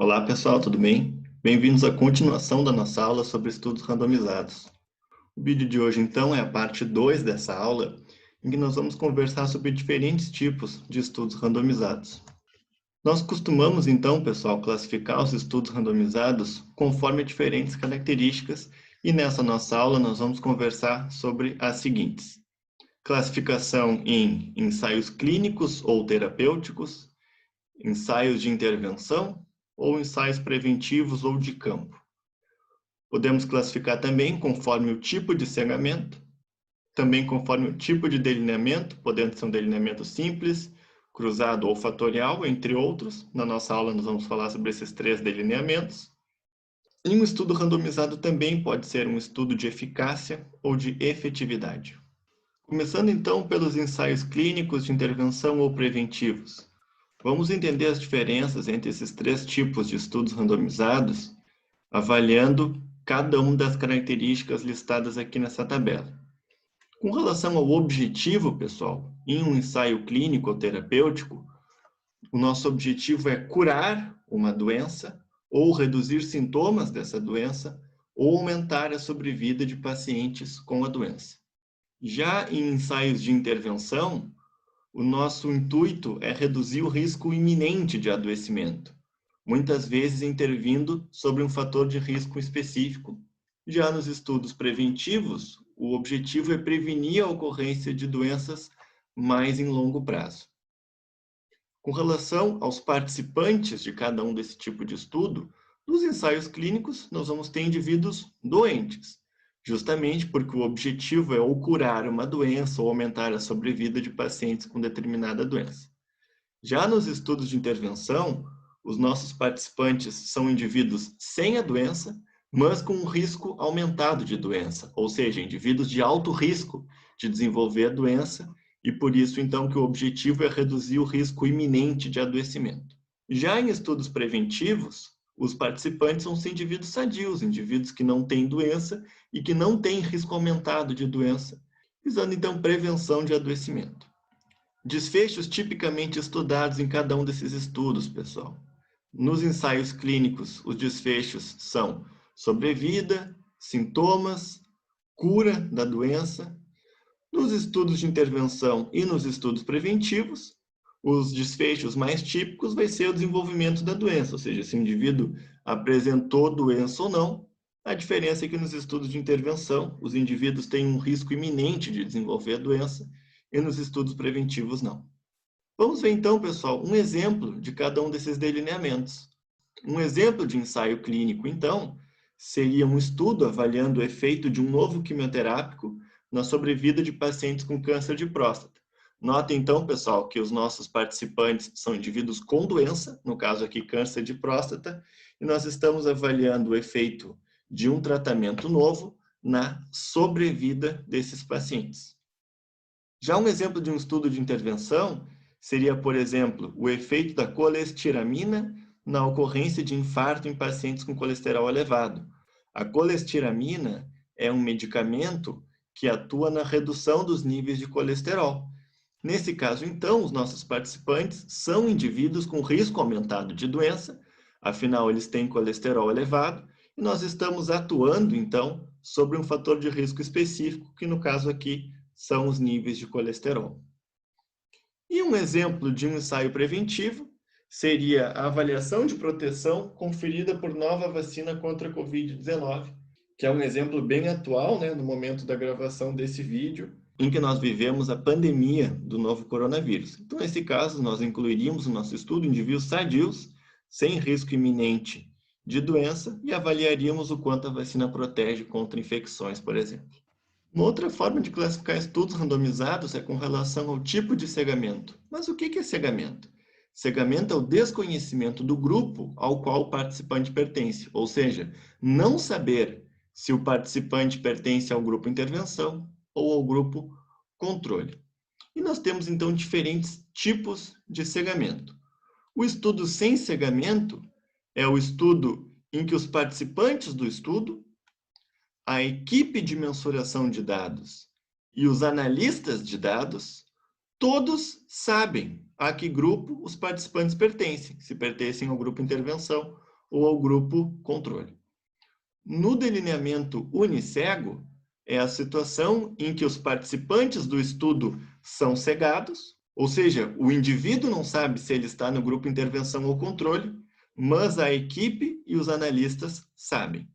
Olá pessoal, tudo bem? Bem-vindos à continuação da nossa aula sobre estudos randomizados. O vídeo de hoje então é a parte 2 dessa aula, em que nós vamos conversar sobre diferentes tipos de estudos randomizados. Nós costumamos então, pessoal, classificar os estudos randomizados conforme diferentes características e nessa nossa aula nós vamos conversar sobre as seguintes: classificação em ensaios clínicos ou terapêuticos, ensaios de intervenção ou ensaios preventivos ou de campo. Podemos classificar também conforme o tipo de cegamento, também conforme o tipo de delineamento, podendo ser um delineamento simples, cruzado ou fatorial, entre outros. Na nossa aula nós vamos falar sobre esses 3 delineamentos. E um estudo randomizado também pode ser um estudo de eficácia ou de efetividade. Começando então pelos ensaios clínicos de intervenção ou preventivos. Vamos entender as diferenças entre esses 3 tipos de estudos randomizados, avaliando cada uma das características listadas aqui nessa tabela. Com relação ao objetivo, pessoal, em um ensaio clínico ou terapêutico, o nosso objetivo é curar uma doença, ou reduzir sintomas dessa doença, ou aumentar a sobrevida de pacientes com a doença. Já em ensaios de intervenção, o nosso intuito é reduzir o risco iminente de adoecimento, muitas vezes intervindo sobre um fator de risco específico. Já nos estudos preventivos, o objetivo é prevenir a ocorrência de doenças mais em longo prazo. Com relação aos participantes de cada um desse tipo de estudo, nos ensaios clínicos nós vamos ter indivíduos doentes, justamente porque o objetivo é ou curar uma doença ou aumentar a sobrevida de pacientes com determinada doença. Já nos estudos de intervenção, os nossos participantes são indivíduos sem a doença, mas com um risco aumentado de doença, ou seja, indivíduos de alto risco de desenvolver a doença, e por isso, então, que o objetivo é reduzir o risco iminente de adoecimento. Já em estudos preventivos, os participantes são indivíduos sadios, indivíduos que não têm doença e que não têm risco aumentado de doença, visando, então, prevenção de adoecimento. Desfechos tipicamente estudados em cada um desses estudos, pessoal. Nos ensaios clínicos, os desfechos são sobrevida, sintomas, cura da doença. Nos estudos de intervenção e nos estudos preventivos, os desfechos mais típicos vai ser o desenvolvimento da doença, ou seja, se o indivíduo apresentou doença ou não. A diferença é que nos estudos de intervenção, os indivíduos têm um risco iminente de desenvolver a doença, e nos estudos preventivos não. Vamos ver então, pessoal, um exemplo de cada um desses delineamentos. Um exemplo de ensaio clínico, então, seria um estudo avaliando o efeito de um novo quimioterápico na sobrevida de pacientes com câncer de próstata. Notem, então, pessoal, que os nossos participantes são indivíduos com doença, no caso aqui câncer de próstata, e nós estamos avaliando o efeito de um tratamento novo na sobrevida desses pacientes. Já um exemplo de um estudo de intervenção seria, por exemplo, o efeito da colestiramina na ocorrência de infarto em pacientes com colesterol elevado. A colestiramina é um medicamento que atua na redução dos níveis de colesterol. Nesse caso, então, os nossos participantes são indivíduos com risco aumentado de doença, afinal, eles têm colesterol elevado, e nós estamos atuando, então, sobre um fator de risco específico, que no caso aqui são os níveis de colesterol. E um exemplo de um ensaio preventivo seria a avaliação de proteção conferida por nova vacina contra a Covid-19, que é um exemplo bem atual, né, no momento da gravação desse vídeo, em que nós vivemos a pandemia do novo coronavírus. Então, nesse caso, nós incluiríamos no nosso estudo indivíduos sadios, sem risco iminente de doença, e avaliaríamos o quanto a vacina protege contra infecções, por exemplo. Uma outra forma de classificar estudos randomizados é com relação ao tipo de cegamento. Mas o que é cegamento? Cegamento é o desconhecimento do grupo ao qual o participante pertence, ou seja, não saber se o participante pertence ao grupo intervenção ou ao grupo controle. E nós temos, então, diferentes tipos de cegamento. O estudo sem cegamento é o estudo em que os participantes do estudo, a equipe de mensuração de dados e os analistas de dados, todos sabem a que grupo os participantes pertencem, se pertencem ao grupo intervenção ou ao grupo controle. No delineamento unicego, é a situação em que os participantes do estudo são cegados, ou seja, o indivíduo não sabe se ele está no grupo intervenção ou controle, mas a equipe e os analistas sabem.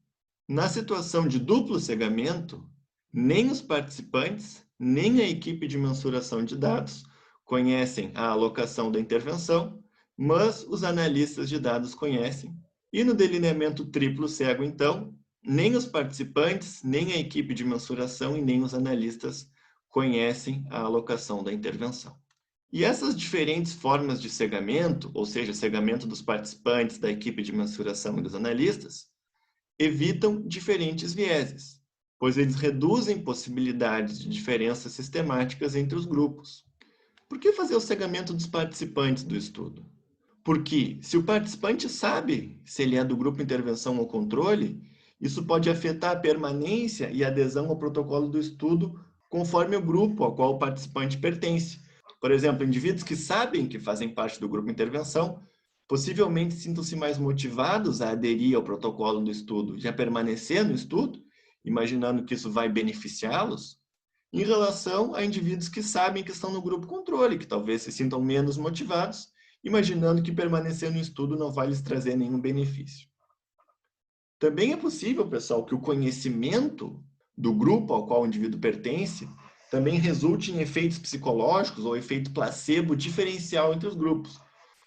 Na situação de duplo cegamento, nem os participantes, nem a equipe de mensuração de dados conhecem a alocação da intervenção, mas os analistas de dados conhecem. E no delineamento triplo cego, então, nem os participantes, nem a equipe de mensuração e nem os analistas conhecem a alocação da intervenção. E essas diferentes formas de cegamento, ou seja, cegamento dos participantes, da equipe de mensuração e dos analistas, evitam diferentes vieses, pois eles reduzem possibilidades de diferenças sistemáticas entre os grupos. Por que fazer o cegamento dos participantes do estudo? Porque se o participante sabe se ele é do grupo intervenção ou controle, isso pode afetar a permanência e adesão ao protocolo do estudo conforme o grupo ao qual o participante pertence. Por exemplo, indivíduos que sabem que fazem parte do grupo intervenção possivelmente sintam-se mais motivados a aderir ao protocolo do estudo e a permanecer no estudo, imaginando que isso vai beneficiá-los, em relação a indivíduos que sabem que estão no grupo controle, que talvez se sintam menos motivados, imaginando que permanecer no estudo não vai lhes trazer nenhum benefício. Também é possível, pessoal, que o conhecimento do grupo ao qual o indivíduo pertence também resulte em efeitos psicológicos ou efeito placebo diferencial entre os grupos.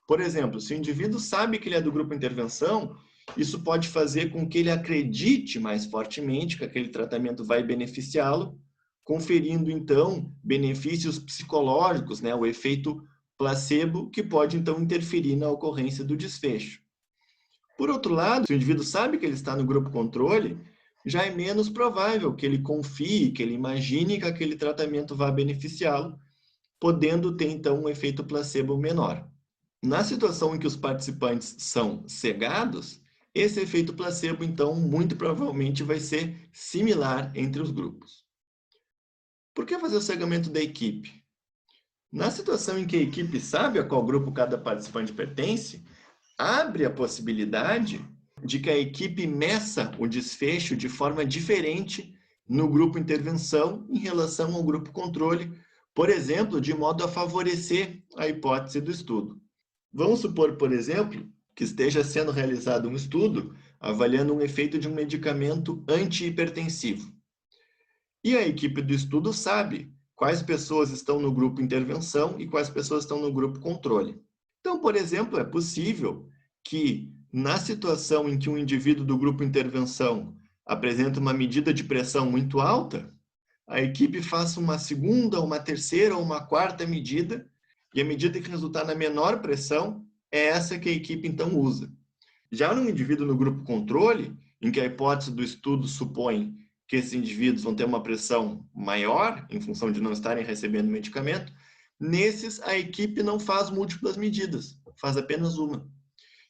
Por exemplo, se o indivíduo sabe que ele é do grupo intervenção, isso pode fazer com que ele acredite mais fortemente que aquele tratamento vai beneficiá-lo, conferindo, então, benefícios psicológicos, o efeito placebo, que pode, então, interferir na ocorrência do desfecho. Por outro lado, se o indivíduo sabe que ele está no grupo controle, já é menos provável que ele confie, que ele imagine que aquele tratamento vá beneficiá-lo, podendo ter, então, um efeito placebo menor. Na situação em que os participantes são cegados, esse efeito placebo, então, muito provavelmente vai ser similar entre os grupos. Por que fazer o cegamento da equipe? Na situação em que a equipe sabe a qual grupo cada participante pertence, abre a possibilidade de que a equipe meça o desfecho de forma diferente no grupo intervenção em relação ao grupo controle, por exemplo, de modo a favorecer a hipótese do estudo. Vamos supor, por exemplo, que esteja sendo realizado um estudo avaliando um efeito de um medicamento antihipertensivo. E a equipe do estudo sabe quais pessoas estão no grupo intervenção e quais pessoas estão no grupo controle. Então, por exemplo, é possível que, na situação em que um indivíduo do grupo intervenção apresenta uma medida de pressão muito alta, a equipe faça uma segunda, uma terceira ou uma quarta medida, e a medida que resultar na menor pressão é essa que a equipe então usa. Já no indivíduo no grupo controle, em que a hipótese do estudo supõe que esses indivíduos vão ter uma pressão maior, em função de não estarem recebendo medicamento, nesses a equipe não faz múltiplas medidas, faz apenas uma.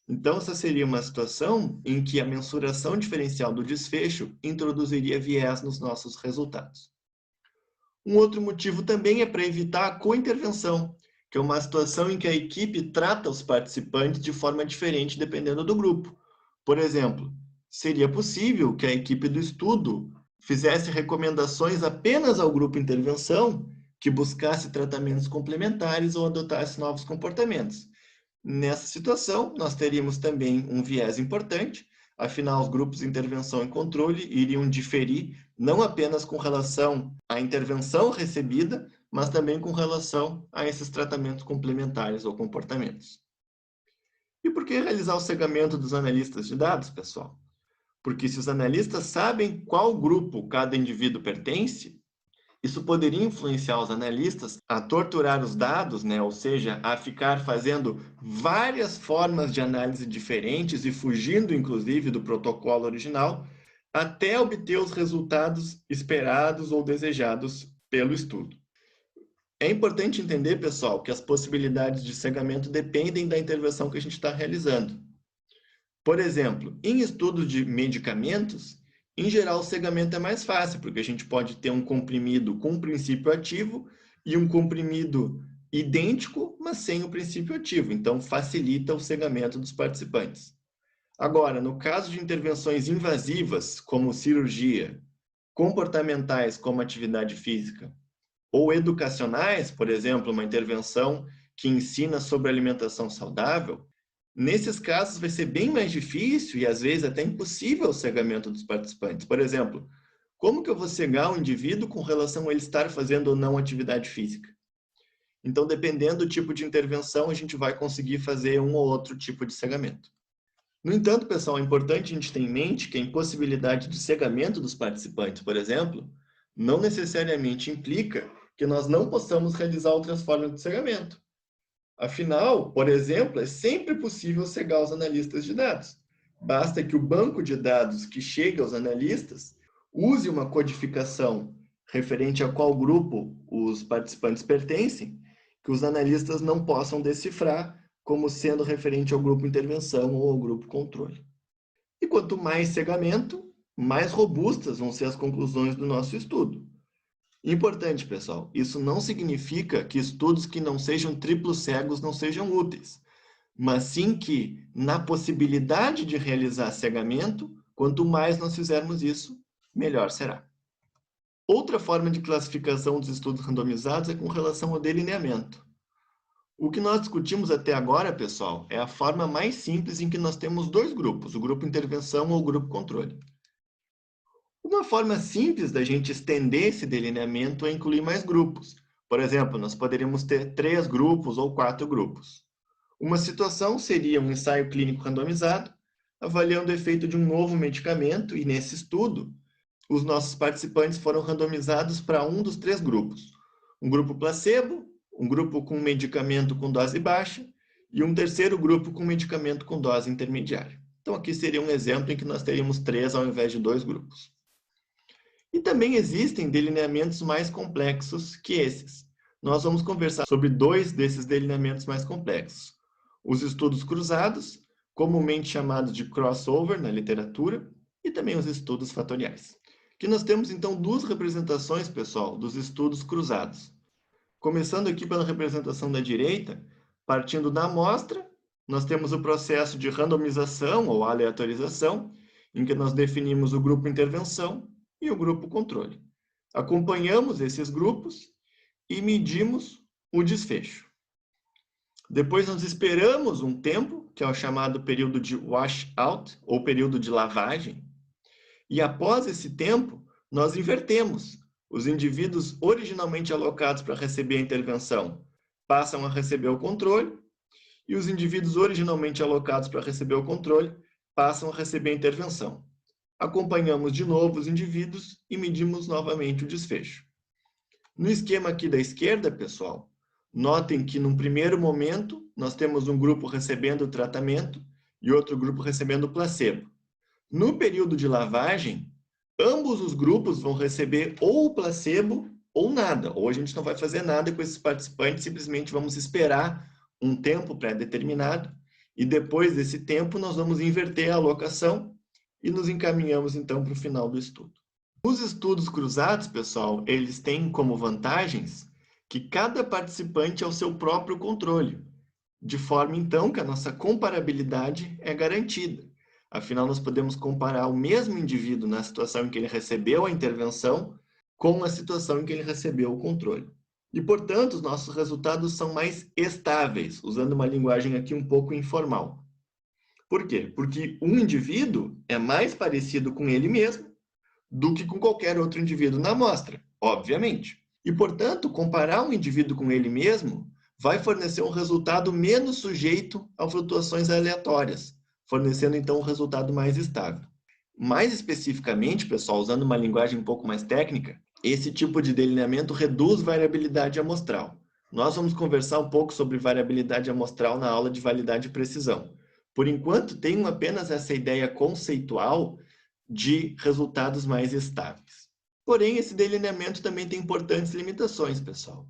Então, essa seria uma situação em que a mensuração diferencial do desfecho introduziria viés nos nossos resultados. Um outro motivo também é para evitar a co-intervenção, que é uma situação em que a equipe trata os participantes de forma diferente dependendo do grupo. Por exemplo, seria possível que a equipe do estudo fizesse recomendações apenas ao grupo intervenção, que buscasse tratamentos complementares ou adotasse novos comportamentos. Nessa situação, nós teríamos também um viés importante, afinal, os grupos de intervenção e controle iriam diferir não apenas com relação à intervenção recebida, mas também com relação a esses tratamentos complementares ou comportamentos. E por que realizar o cegamento dos analistas de dados, pessoal? Porque se os analistas sabem qual grupo cada indivíduo pertence, isso poderia influenciar os analistas a torturar os dados, ou seja, a ficar fazendo várias formas de análise diferentes e fugindo, inclusive, do protocolo original, até obter os resultados esperados ou desejados pelo estudo. É importante entender, pessoal, que as possibilidades de cegamento dependem da intervenção que a gente está realizando. Por exemplo, em estudos de medicamentos, em geral, o cegamento é mais fácil, porque a gente pode ter um comprimido com um princípio ativo e um comprimido idêntico, mas sem o princípio ativo. Então, facilita o cegamento dos participantes. Agora, no caso de intervenções invasivas, como cirurgia, comportamentais, como atividade física, ou educacionais, por exemplo, uma intervenção que ensina sobre alimentação saudável, nesses casos vai ser bem mais difícil e às vezes até impossível o cegamento dos participantes. Por exemplo, como que eu vou cegar um indivíduo com relação a ele estar fazendo ou não atividade física? Então, dependendo do tipo de intervenção, a gente vai conseguir fazer um ou outro tipo de cegamento. No entanto, pessoal, é importante a gente ter em mente que a impossibilidade de cegamento dos participantes, por exemplo, não necessariamente implica que nós não possamos realizar outras formas de cegamento. Afinal, por exemplo, é sempre possível cegar os analistas de dados. Basta que o banco de dados que chega aos analistas use uma codificação referente a qual grupo os participantes pertencem, que os analistas não possam decifrar como sendo referente ao grupo intervenção ou ao grupo controle. E quanto mais cegamento, mais robustas vão ser as conclusões do nosso estudo. Importante, pessoal, isso não significa que estudos que não sejam triplos cegos não sejam úteis, mas sim que, na possibilidade de realizar cegamento, quanto mais nós fizermos isso, melhor será. Outra forma de classificação dos estudos randomizados é com relação ao delineamento. O que nós discutimos até agora, pessoal, é a forma mais simples em que nós temos dois grupos, o grupo intervenção ou o grupo controle. Uma forma simples da gente estender esse delineamento é incluir mais grupos. Por exemplo, nós poderíamos ter 3 grupos ou 4 grupos. Uma situação seria um ensaio clínico randomizado, avaliando o efeito de um novo medicamento, e nesse estudo, os nossos participantes foram randomizados para um dos 3 grupos. Um grupo placebo, um grupo com medicamento com dose baixa e um terceiro grupo com medicamento com dose intermediária. Então, aqui seria um exemplo em que nós teríamos 3 ao invés de 2 grupos. E também existem delineamentos mais complexos que esses. Nós vamos conversar sobre 2 desses delineamentos mais complexos. Os estudos cruzados, comumente chamados de crossover na literatura, e também os estudos fatoriais. Aqui nós temos, então, 2 representações, pessoal, dos estudos cruzados. Começando aqui pela representação da direita, partindo da amostra, nós temos o processo de randomização ou aleatorização, em que nós definimos o grupo intervenção e o grupo controle. Acompanhamos esses grupos e medimos o desfecho. Depois nós esperamos um tempo, que é o chamado período de washout, ou período de lavagem, e após esse tempo, nós invertemos. Os indivíduos originalmente alocados para receber a intervenção passam a receber o controle, e os indivíduos originalmente alocados para receber o controle passam a receber a intervenção. Acompanhamos de novo os indivíduos e medimos novamente o desfecho. No esquema aqui da esquerda, pessoal, notem que num primeiro momento nós temos um grupo recebendo o tratamento e outro grupo recebendo o placebo. No período de lavagem, ambos os grupos vão receber ou o placebo ou nada. Ou a gente não vai fazer nada com esses participantes, simplesmente vamos esperar um tempo pré-determinado e depois desse tempo nós vamos inverter a alocação e nos encaminhamos então para o final do estudo. Os estudos cruzados, pessoal, eles têm como vantagens que cada participante é o seu próprio controle, de forma então que a nossa comparabilidade é garantida. Afinal, nós podemos comparar o mesmo indivíduo na situação em que ele recebeu a intervenção com a situação em que ele recebeu o controle. E, portanto, os nossos resultados são mais estáveis, usando uma linguagem aqui um pouco informal. Por quê? Porque um indivíduo é mais parecido com ele mesmo do que com qualquer outro indivíduo na amostra, obviamente. E, portanto, comparar um indivíduo com ele mesmo vai fornecer um resultado menos sujeito a flutuações aleatórias, fornecendo então um resultado mais estável. Mais especificamente, pessoal, usando uma linguagem um pouco mais técnica, esse tipo de delineamento reduz variabilidade amostral. Nós vamos conversar um pouco sobre variabilidade amostral na aula de validade e precisão. Por enquanto, tenho apenas essa ideia conceitual de resultados mais estáveis. Porém, esse delineamento também tem importantes limitações, pessoal.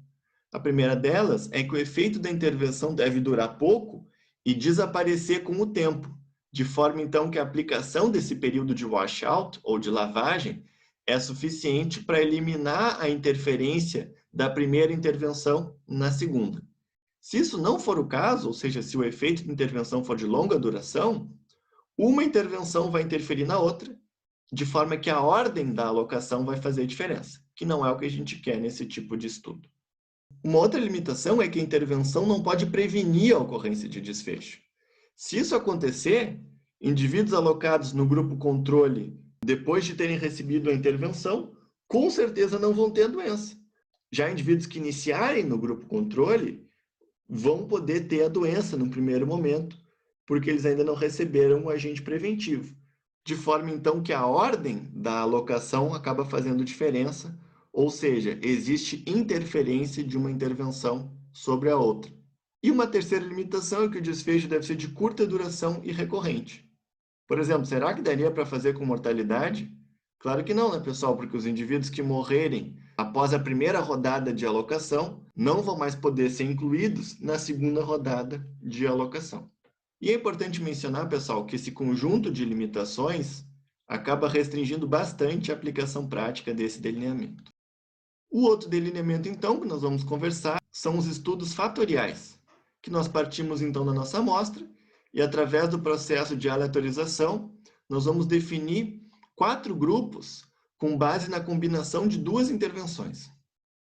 A primeira delas é que o efeito da intervenção deve durar pouco e desaparecer com o tempo, de forma então que a aplicação desse período de washout ou de lavagem é suficiente para eliminar a interferência da primeira intervenção na segunda. Se isso não for o caso, ou seja, se o efeito de intervenção for de longa duração, uma intervenção vai interferir na outra, de forma que a ordem da alocação vai fazer diferença, que não é o que a gente quer nesse tipo de estudo. Uma outra limitação é que a intervenção não pode prevenir a ocorrência de desfecho. Se isso acontecer, indivíduos alocados no grupo controle, depois de terem recebido a intervenção, com certeza não vão ter a doença. Já indivíduos que iniciarem no grupo controle vão poder ter a doença no primeiro momento, porque eles ainda não receberam o agente preventivo. De forma, então, que a ordem da alocação acaba fazendo diferença, ou seja, existe interferência de uma intervenção sobre a outra. E uma terceira limitação é que o desfecho deve ser de curta duração e recorrente. Por exemplo, será que daria para fazer com mortalidade? Claro que não, né, pessoal? Porque os indivíduos que morrerem após a primeira rodada de alocação não vão mais poder ser incluídos na segunda rodada de alocação. E é importante mencionar, pessoal, que esse conjunto de limitações acaba restringindo bastante a aplicação prática desse delineamento. O outro delineamento, então, que nós vamos conversar, são os estudos fatoriais, que nós partimos, então, da nossa amostra e, através do processo de aleatorização, nós vamos definir 4 grupos com base na combinação de 2 intervenções.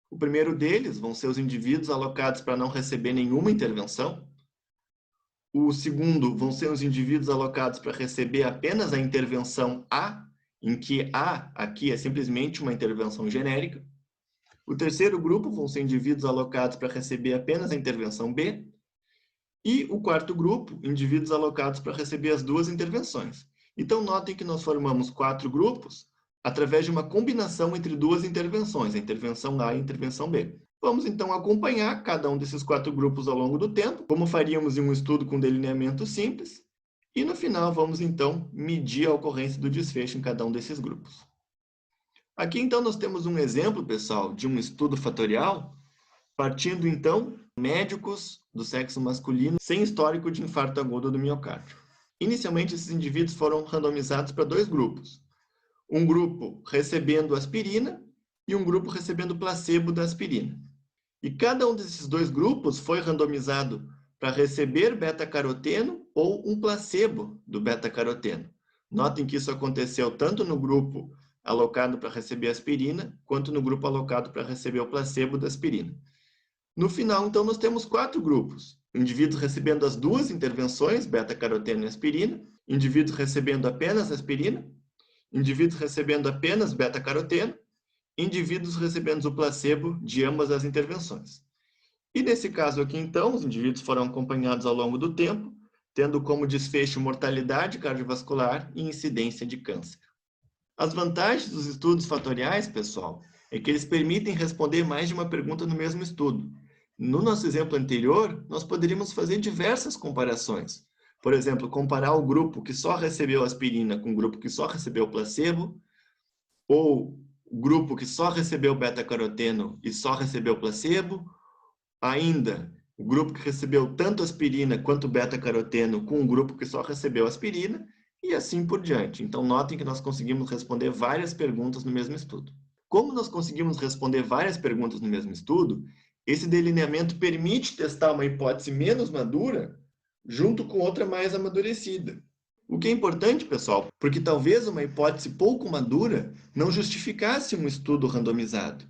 O primeiro deles vão ser os indivíduos alocados para não receber nenhuma intervenção. O segundo vão ser os indivíduos alocados para receber apenas a intervenção A, em que A aqui é simplesmente uma intervenção genérica. O terceiro grupo vão ser indivíduos alocados para receber apenas a intervenção B. E o quarto grupo, indivíduos alocados para receber as 2 intervenções. Então, notem que nós formamos 4 grupos através de uma combinação entre 2 intervenções, a intervenção A e a intervenção B. Vamos, então, acompanhar cada um desses 4 grupos ao longo do tempo, como faríamos em um estudo com delineamento simples, e no final vamos, então, medir a ocorrência do desfecho em cada um desses grupos. Aqui, então, nós temos um exemplo, pessoal, de um estudo fatorial, partindo, então, médicos do sexo masculino sem histórico de infarto agudo do miocárdio. Inicialmente, esses indivíduos foram randomizados para 2 grupos. Um grupo recebendo aspirina e um grupo recebendo placebo da aspirina. E cada um desses 2 grupos foi randomizado para receber beta-caroteno ou um placebo do beta-caroteno. Notem que isso aconteceu tanto no grupo alocado para receber aspirina, quanto no grupo alocado para receber o placebo da aspirina. No final, então, nós temos 4 grupos. Indivíduos recebendo as 2 intervenções, beta-caroteno e aspirina, indivíduos recebendo apenas aspirina, indivíduos recebendo apenas beta-caroteno, indivíduos recebendo o placebo de ambas as intervenções. E nesse caso aqui, então, os indivíduos foram acompanhados ao longo do tempo, tendo como desfecho mortalidade cardiovascular e incidência de câncer. As vantagens dos estudos fatoriais, pessoal, é que eles permitem responder mais de uma pergunta no mesmo estudo. No nosso exemplo anterior, nós poderíamos fazer diversas comparações. Por exemplo, comparar o grupo que só recebeu aspirina com o grupo que só recebeu placebo, ou o grupo que só recebeu beta-caroteno e só recebeu placebo, ainda o grupo que recebeu tanto aspirina quanto beta-caroteno com o grupo que só recebeu aspirina, e assim por diante. Então, notem que nós conseguimos responder várias perguntas no mesmo estudo. Como nós conseguimos responder várias perguntas no mesmo estudo, esse delineamento permite testar uma hipótese menos madura junto com outra mais amadurecida. O que é importante, pessoal, porque talvez uma hipótese pouco madura não justificasse um estudo randomizado.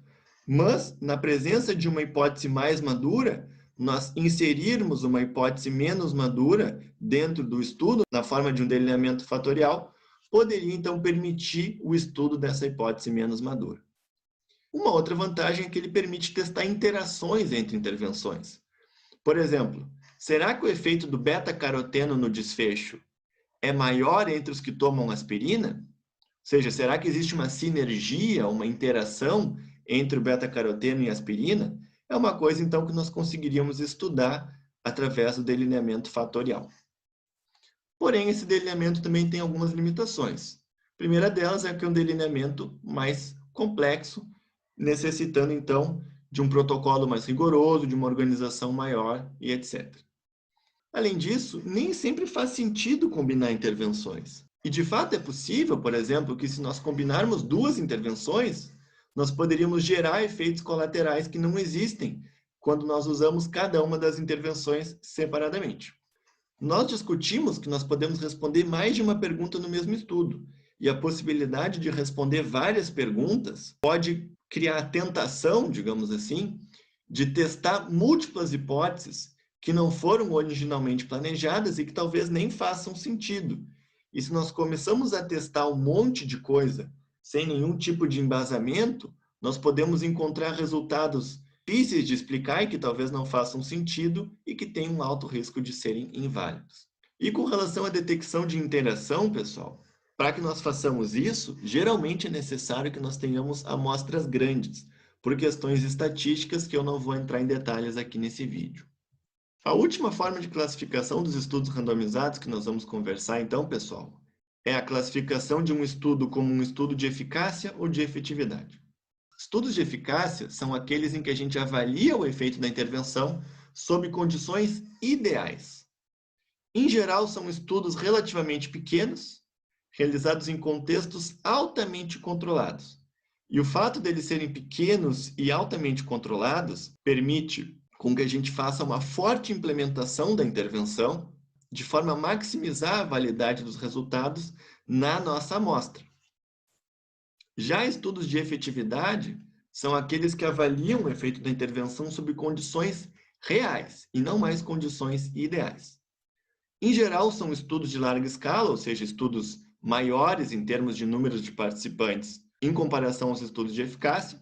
Mas, na presença de uma hipótese mais madura, nós inserirmos uma hipótese menos madura dentro do estudo, na forma de um delineamento fatorial, poderia, então, permitir o estudo dessa hipótese menos madura. Uma outra vantagem é que ele permite testar interações entre intervenções. Por exemplo, será que o efeito do beta-caroteno no desfecho é maior entre os que tomam aspirina? Ou seja, será que existe uma sinergia, uma interação entre o beta-caroteno e a aspirina? É uma coisa, então, que nós conseguiríamos estudar através do delineamento fatorial. Porém, esse delineamento também tem algumas limitações. A primeira delas é que é um delineamento mais complexo, necessitando, então, de um protocolo mais rigoroso, de uma organização maior e etc. Além disso, nem sempre faz sentido combinar intervenções. E, de fato, é possível, por exemplo, que se nós combinarmos 2 intervenções, nós poderíamos gerar efeitos colaterais que não existem quando nós usamos cada uma das intervenções separadamente. Nós discutimos que nós podemos responder mais de uma pergunta no mesmo estudo, e a possibilidade de responder várias perguntas pode criar a tentação, digamos assim, de testar múltiplas hipóteses que não foram originalmente planejadas e que talvez nem façam sentido. E se nós começamos a testar um monte de coisa sem nenhum tipo de embasamento, nós podemos encontrar resultados difíceis de explicar e que talvez não façam sentido e que têm um alto risco de serem inválidos. E com relação à detecção de interação, pessoal, para que nós façamos isso, geralmente é necessário que nós tenhamos amostras grandes, por questões estatísticas que eu não vou entrar em detalhes aqui nesse vídeo. A última forma de classificação dos estudos randomizados que nós vamos conversar então, pessoal, é a classificação de um estudo como um estudo de eficácia ou de efetividade. Estudos de eficácia são aqueles em que a gente avalia o efeito da intervenção sob condições ideais. Em geral, são estudos relativamente pequenos, realizados em contextos altamente controlados. E o fato deles serem pequenos e altamente controlados permite com que a gente faça uma forte implementação da intervenção, de forma a maximizar a validade dos resultados na nossa amostra. Já estudos de efetividade são aqueles que avaliam o efeito da intervenção sob condições reais e não mais condições ideais. Em geral, são estudos de larga escala, ou seja, estudos maiores em termos de números de participantes em comparação aos estudos de eficácia,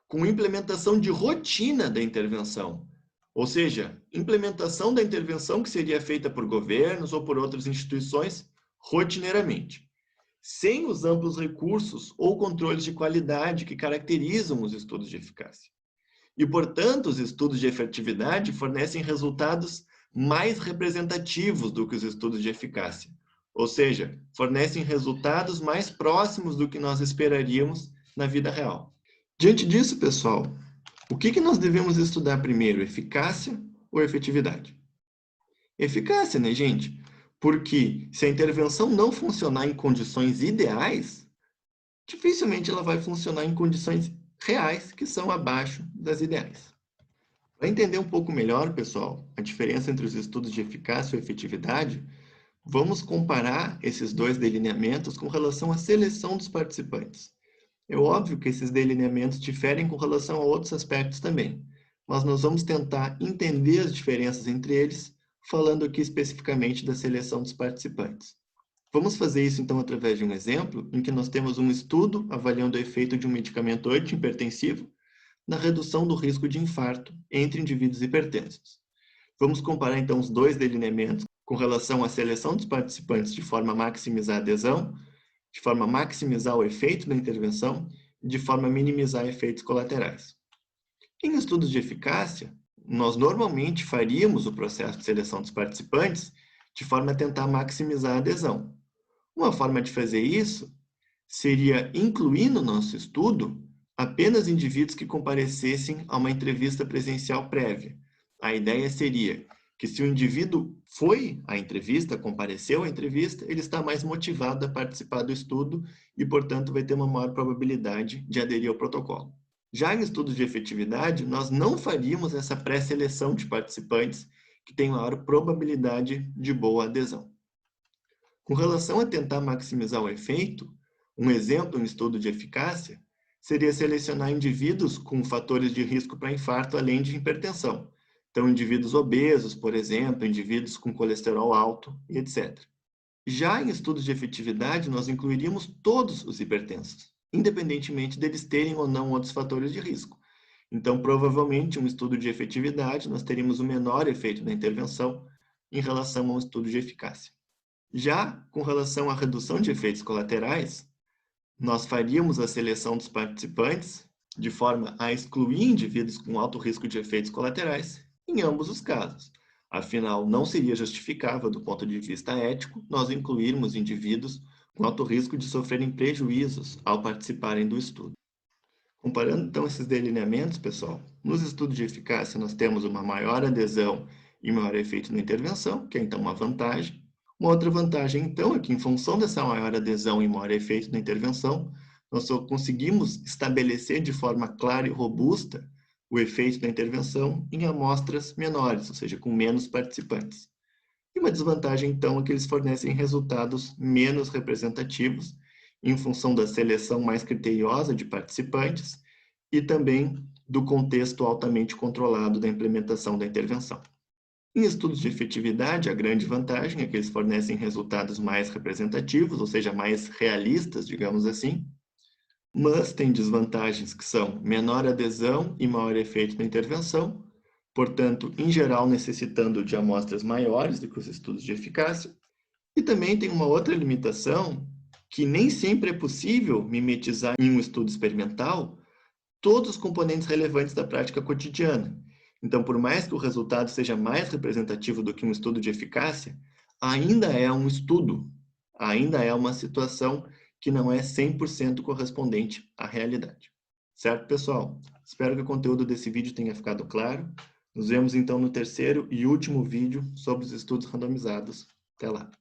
com implementação de rotina da intervenção, ou seja, implementação da intervenção que seria feita por governos ou por outras instituições rotineiramente, sem os amplos recursos ou controles de qualidade que caracterizam os estudos de eficácia. E, portanto, os estudos de efetividade fornecem resultados mais representativos do que os estudos de eficácia, ou seja, fornecem resultados mais próximos do que nós esperaríamos na vida real. Diante disso, pessoal, o que nós devemos estudar primeiro, eficácia ou efetividade? Eficácia, né, gente? Porque se a intervenção não funcionar em condições ideais, dificilmente ela vai funcionar em condições reais que são abaixo das ideais. Para entender um pouco melhor, pessoal, a diferença entre os estudos de eficácia e efetividade, vamos comparar esses dois delineamentos com relação à seleção dos participantes. É óbvio que esses delineamentos diferem com relação a outros aspectos também, mas nós vamos tentar entender as diferenças entre eles, falando aqui especificamente da seleção dos participantes. Vamos fazer isso então através de um exemplo em que nós temos um estudo avaliando o efeito de um medicamento antihipertensivo na redução do risco de infarto entre indivíduos hipertensos. Vamos comparar então os dois delineamentos com relação à seleção dos participantes de forma a maximizar a adesão, de forma a maximizar o efeito da intervenção e de forma a minimizar efeitos colaterais. Em estudos de eficácia, nós normalmente faríamos o processo de seleção dos participantes de forma a tentar maximizar a adesão. Uma forma de fazer isso seria incluir no nosso estudo apenas indivíduos que comparecessem a uma entrevista presencial prévia. A ideia seria que se o indivíduo foi à entrevista, compareceu à entrevista, ele está mais motivado a participar do estudo e, portanto, vai ter uma maior probabilidade de aderir ao protocolo. Já em estudos de efetividade, nós não faríamos essa pré-seleção de participantes que têm maior probabilidade de boa adesão. Com relação a tentar maximizar o efeito, um exemplo em estudo de eficácia seria selecionar indivíduos com fatores de risco para infarto além de hipertensão. Então, indivíduos obesos, por exemplo, indivíduos com colesterol alto e etc. Já em estudos de efetividade, nós incluiríamos todos os hipertensos, independentemente deles terem ou não outros fatores de risco. Então, provavelmente, um estudo de efetividade, nós teríamos o menor efeito da intervenção em relação a um estudo de eficácia. Já com relação à redução de efeitos colaterais, nós faríamos a seleção dos participantes de forma a excluir indivíduos com alto risco de efeitos colaterais em ambos os casos. Afinal, não seria justificável, do ponto de vista ético, nós incluirmos indivíduos com alto risco de sofrerem prejuízos ao participarem do estudo. Comparando, então, esses delineamentos, pessoal, nos estudos de eficácia nós temos uma maior adesão e maior efeito na intervenção, que é, então, uma vantagem. Uma outra vantagem, então, é que, em função dessa maior adesão e maior efeito na intervenção, nós só conseguimos estabelecer de forma clara e robusta o efeito da intervenção em amostras menores, ou seja, com menos participantes. E uma desvantagem, então, é que eles fornecem resultados menos representativos, em função da seleção mais criteriosa de participantes e também do contexto altamente controlado da implementação da intervenção. Em estudos de efetividade, a grande vantagem é que eles fornecem resultados mais representativos, ou seja, mais realistas, digamos assim, mas tem desvantagens que são menor adesão e maior efeito da intervenção, portanto, em geral, necessitando de amostras maiores do que os estudos de eficácia. E também tem uma outra limitação, que nem sempre é possível mimetizar em um estudo experimental todos os componentes relevantes da prática cotidiana. Então, por mais que o resultado seja mais representativo do que um estudo de eficácia, ainda é um estudo, ainda é uma situação que não é 100% correspondente à realidade. Certo, pessoal? Espero que o conteúdo desse vídeo tenha ficado claro. Nos vemos então no terceiro e último vídeo sobre os estudos randomizados. Até lá!